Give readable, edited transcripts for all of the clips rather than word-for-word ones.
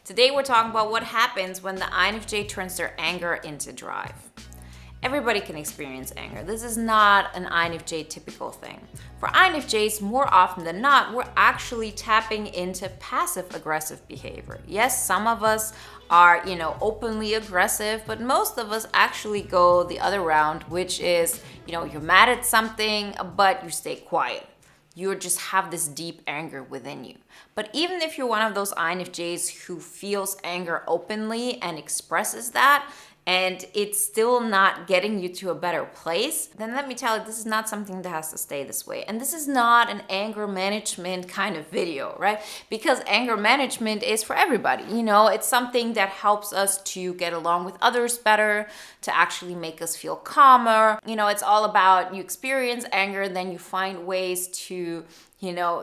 Today we're talking about what happens when the INFJ turns their anger into drive. Everybody can experience anger. This is not an INFJ typical thing. For INFJs, more often than not, we're actually tapping into passive aggressive behavior. Yes, some of us are, openly aggressive, but most of us actually go the other round, which is, you're mad at something, but you stay quiet. You just have this deep anger within you. But even if you're one of those INFJs who feels anger openly and expresses that, and it's still not getting you to a better place, then let me tell you, this is not something that has to stay this way. And this is not an anger management kind of video, right? Because anger management is for everybody. It's something that helps us to get along with others better, to actually make us feel calmer. It's all about you experience anger, then you find ways to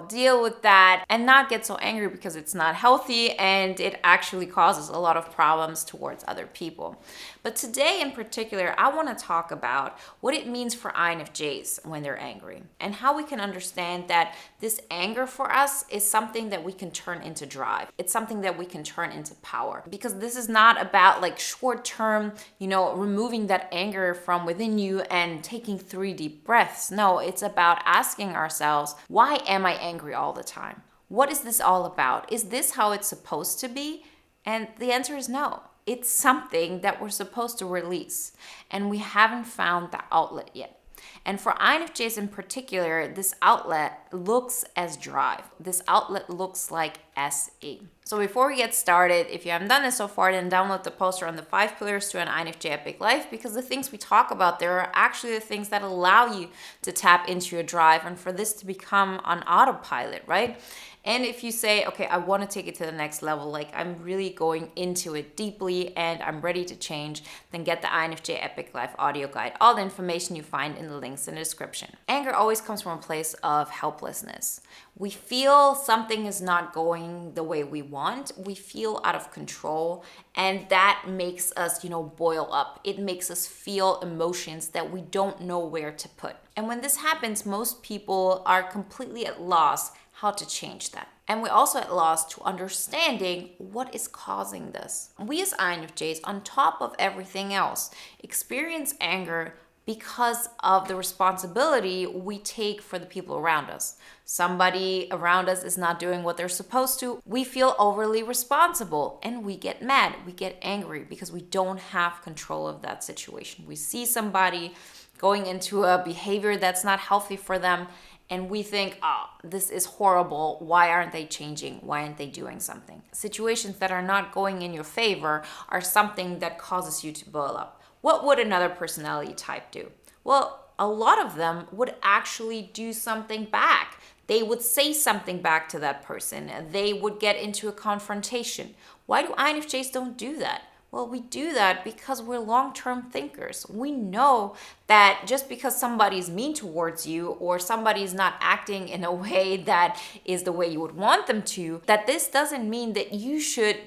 deal with that and not get so angry because it's not healthy and it actually causes a lot of problems towards other people. But today in particular, I want to talk about what it means for INFJs when they're angry and how we can understand that this anger for us is something that we can turn into drive. It's something that we can turn into power, because this is not about like short-term, removing that anger from within you and taking 3 deep breaths. No, it's about asking ourselves, why am I angry all the time? What is this all about? Is this how it's supposed to be? And the answer is no. It's something that we're supposed to release, and we haven't found the outlet yet. And for INFJs in particular, this outlet looks as drive. This outlet looks like SE. So before we get started, if you haven't done this so far, then download the poster on the 5 pillars to an INFJ epic life, because the things we talk about there are actually the things that allow you to tap into your drive and for this to become on autopilot, right? And if you say, okay, I want to take it to the next level, like I'm really going into it deeply and I'm ready to change, then get the INFJ Epic Life audio guide. All the information you find in the links in the description. Anger always comes from a place of helplessness. We feel something is not going the way we want. We feel out of control, and that makes us, boil up. It makes us feel emotions that we don't know where to put. And when this happens, most people are completely at loss how to change that. And we're also at loss to understanding what is causing this. We as INFJs, on top of everything else, experience anger because of the responsibility we take for the people around us. Somebody around us is not doing what they're supposed to. We feel overly responsible and we get mad, we get angry because we don't have control of that situation. We see somebody going into a behavior that's not healthy for them, and we think, this is horrible. Why aren't they changing? Why aren't they doing something? Situations that are not going in your favor are something that causes you to boil up. What would another personality type do? Well, a lot of them would actually do something back. They would say something back to that person. They would get into a confrontation. Why do INFJs don't do that? Well, we do that because we're long-term thinkers. We know that just because somebody's mean towards you or somebody's not acting in a way that is the way you would want them to, that this doesn't mean that you should,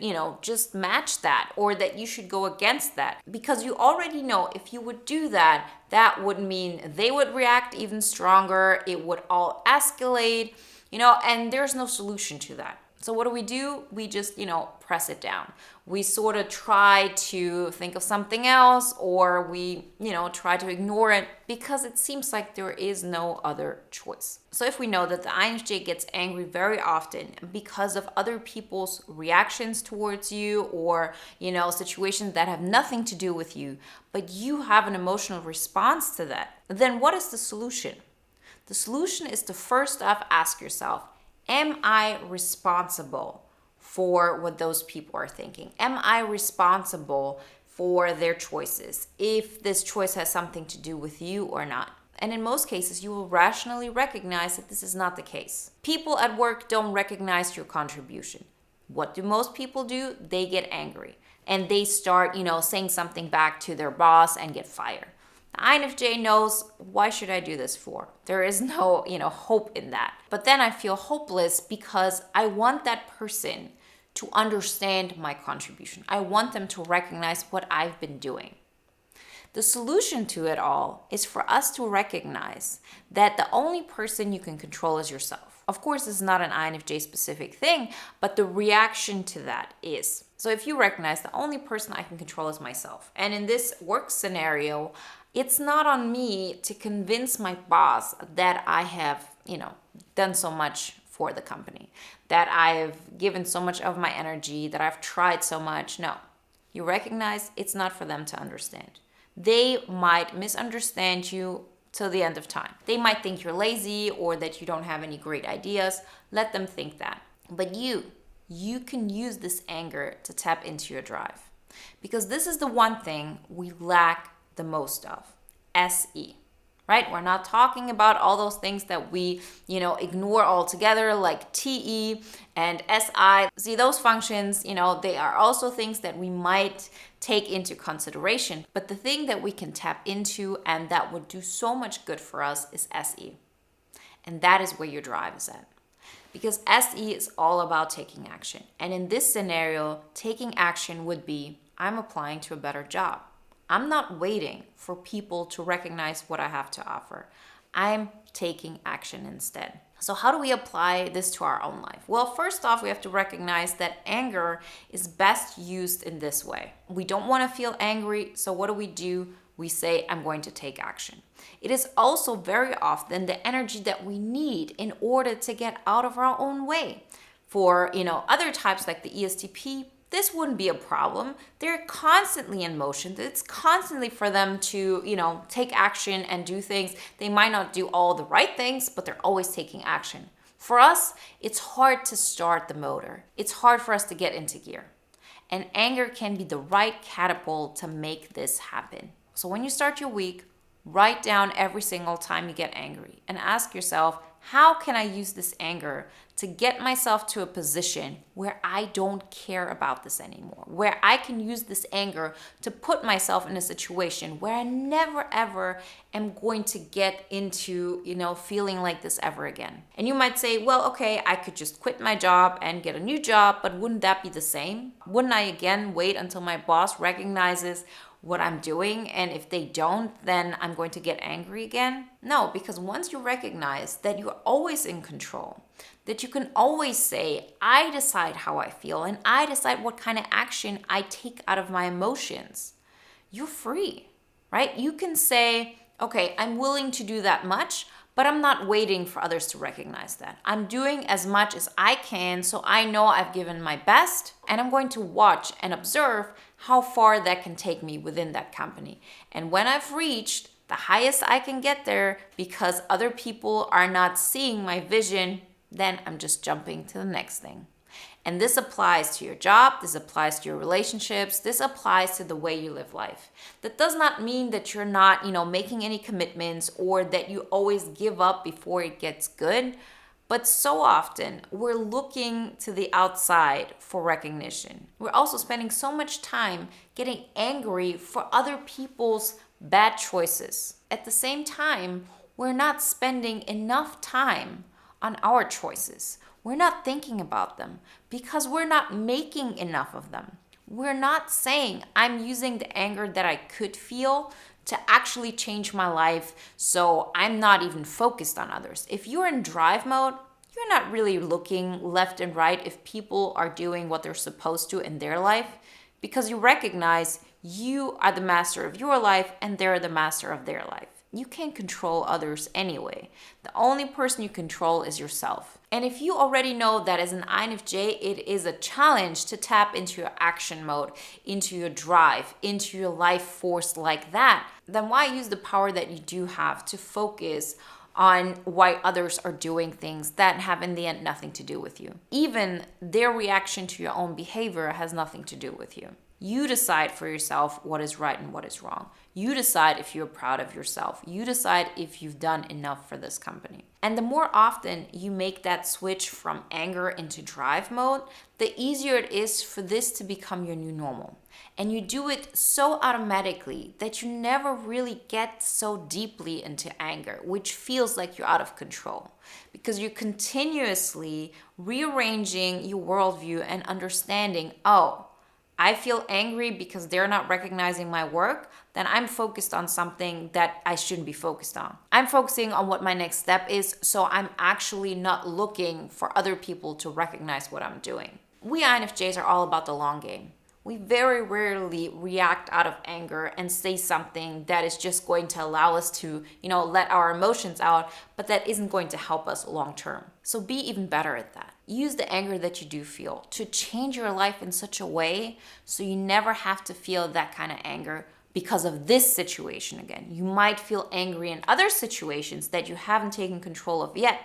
just match that or that you should go against that. Because you already know if you would do that, that would mean they would react even stronger. It would all escalate, and there's no solution to that. So what do? We just, press it down. We sort of try to think of something else, or we, try to ignore it because it seems like there is no other choice. So if we know that the INFJ gets angry very often because of other people's reactions towards you or, situations that have nothing to do with you, but you have an emotional response to that, then what is the solution? The solution is to first off ask yourself, am I responsible for what those people are thinking? Am I responsible for their choices, if this choice has something to do with you or not? And in most cases, you will rationally recognize that this is not the case. People at work don't recognize your contribution. What do most people do? They get angry and they start, saying something back to their boss and get fired. The INFJ knows, why should I do this for? There is no, hope in that. But then I feel hopeless because I want that person to understand my contribution. I want them to recognize what I've been doing. The solution to it all is for us to recognize that the only person you can control is yourself. Of course, this is not an INFJ specific thing, but the reaction to that is. So if you recognize the only person I can control is myself, and in this work scenario, it's not on me to convince my boss that I have, done so much for the company, that I've given so much of my energy, that I've tried so much. No, you recognize it's not for them to understand. They might misunderstand you till the end of time. They might think you're lazy or that you don't have any great ideas. Let them think that. But you can use this anger to tap into your drive. Because this is the one thing we lack the most of. SE. Right? We're not talking about all those things that we, ignore altogether, like TE and SI. See, those functions, they are also things that we might take into consideration. But the thing that we can tap into and that would do so much good for us is SE. And that is where your drive is at. Because SE is all about taking action. And in this scenario, taking action would be, I'm applying to a better job. I'm not waiting for people to recognize what I have to offer. I'm taking action instead. So how do we apply this to our own life? Well, first off, we have to recognize that anger is best used in this way. We don't want to feel angry, so what do? We say, I'm going to take action. It is also very often the energy that we need in order to get out of our own way. For, other types like the ESTP, this wouldn't be a problem. They're constantly in motion. It's constantly for them to, take action and do things. They might not do all the right things, but they're always taking action. For us, it's hard to start the motor. It's hard for us to get into gear. And anger can be the right catapult to make this happen. So when you start your week, write down every single time you get angry and ask yourself, how can I use this anger to get myself to a position where I don't care about this anymore, where I can use this anger to put myself in a situation where I never ever am going to get into, feeling like this ever again. And you might say, well, okay, I could just quit my job and get a new job, but wouldn't that be the same? Wouldn't I again wait until my boss recognizes what I'm doing, and if they don't, then I'm going to get angry again? No, because once you recognize that you're always in control, that you can always say, I decide how I feel and I decide what kind of action I take out of my emotions, you're free, right? You can say, okay, I'm willing to do that much, but I'm not waiting for others to recognize that. I'm doing as much as I can, so I know I've given my best, and I'm going to watch and observe how far that can take me within that company. And when I've reached the highest I can get there because other people are not seeing my vision, then I'm just jumping to the next thing. And this applies to your job, this applies to your relationships, this applies to the way you live life. That does not mean that you're not, making any commitments or that you always give up before it gets good. But so often we're looking to the outside for recognition. We're also spending so much time getting angry for other people's bad choices. At the same time, we're not spending enough time on our choices. We're not thinking about them because we're not making enough of them. We're not saying, I'm using the anger that I could feel to actually change my life, so I'm not even focused on others. If you're in drive mode, you're not really looking left and right if people are doing what they're supposed to in their life, because you recognize you are the master of your life and they're the master of their life. You can't control others anyway. The only person you control is yourself. And if you already know that as an INFJ, it is a challenge to tap into your action mode, into your drive, into your life force like that, then why use the power that you do have to focus on why others are doing things that have in the end nothing to do with you? Even their reaction to your own behavior has nothing to do with you. You decide for yourself what is right and what is wrong. You decide if you're proud of yourself. You decide if you've done enough for this company. And the more often you make that switch from anger into drive mode, the easier it is for this to become your new normal. And you do it so automatically that you never really get so deeply into anger, which feels like you're out of control. Because you're continuously rearranging your worldview and understanding, oh, I feel angry because they're not recognizing my work, then I'm focused on something that I shouldn't be focused on. I'm focusing on what my next step is, so I'm actually not looking for other people to recognize what I'm doing. We INFJs are all about the long game. We very rarely react out of anger and say something that is just going to allow us to, let our emotions out, but that isn't going to help us long term. So be even better at that. Use the anger that you do feel to change your life in such a way so you never have to feel that kind of anger because of this situation again. You might feel angry in other situations that you haven't taken control of yet.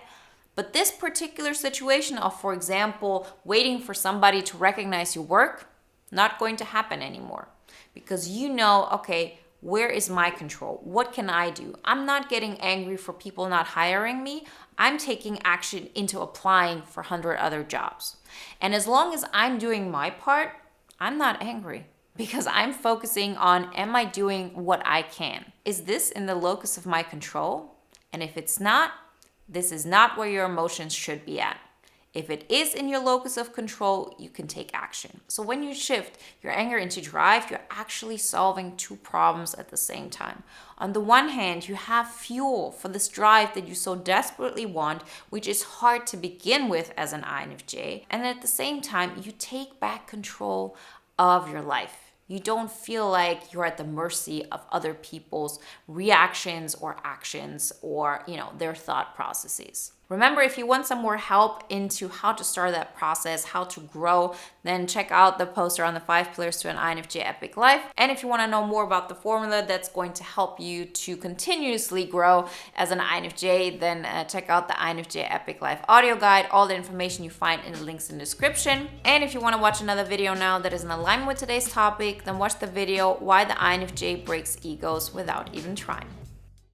But this particular situation of, for example, waiting for somebody to recognize your work, not going to happen anymore, because okay, where is my control? What can I do? I'm not getting angry for people not hiring me. I'm taking action into applying for 100 other jobs. And as long as I'm doing my part, I'm not angry because I'm focusing on, am I doing what I can? Is this in the locus of my control? And if it's not, this is not where your emotions should be at. If it is in your locus of control, you can take action. So when you shift your anger into drive, you're actually solving two problems at the same time. On the one hand, you have fuel for this drive that you so desperately want, which is hard to begin with as an INFJ. And at the same time, you take back control of your life. You don't feel like you're at the mercy of other people's reactions or actions or, their thought processes. Remember, if you want some more help into how to start that process, how to grow, then check out the poster on the 5 pillars to an INFJ epic life. And if you want to know more about the formula that's going to help you to continuously grow as an INFJ, then check out the INFJ epic life audio guide. All the information you find in the links in the description. And if you want to watch another video now that is in alignment with today's topic, then watch the video Why the INFJ Breaks Egos Without Even Trying.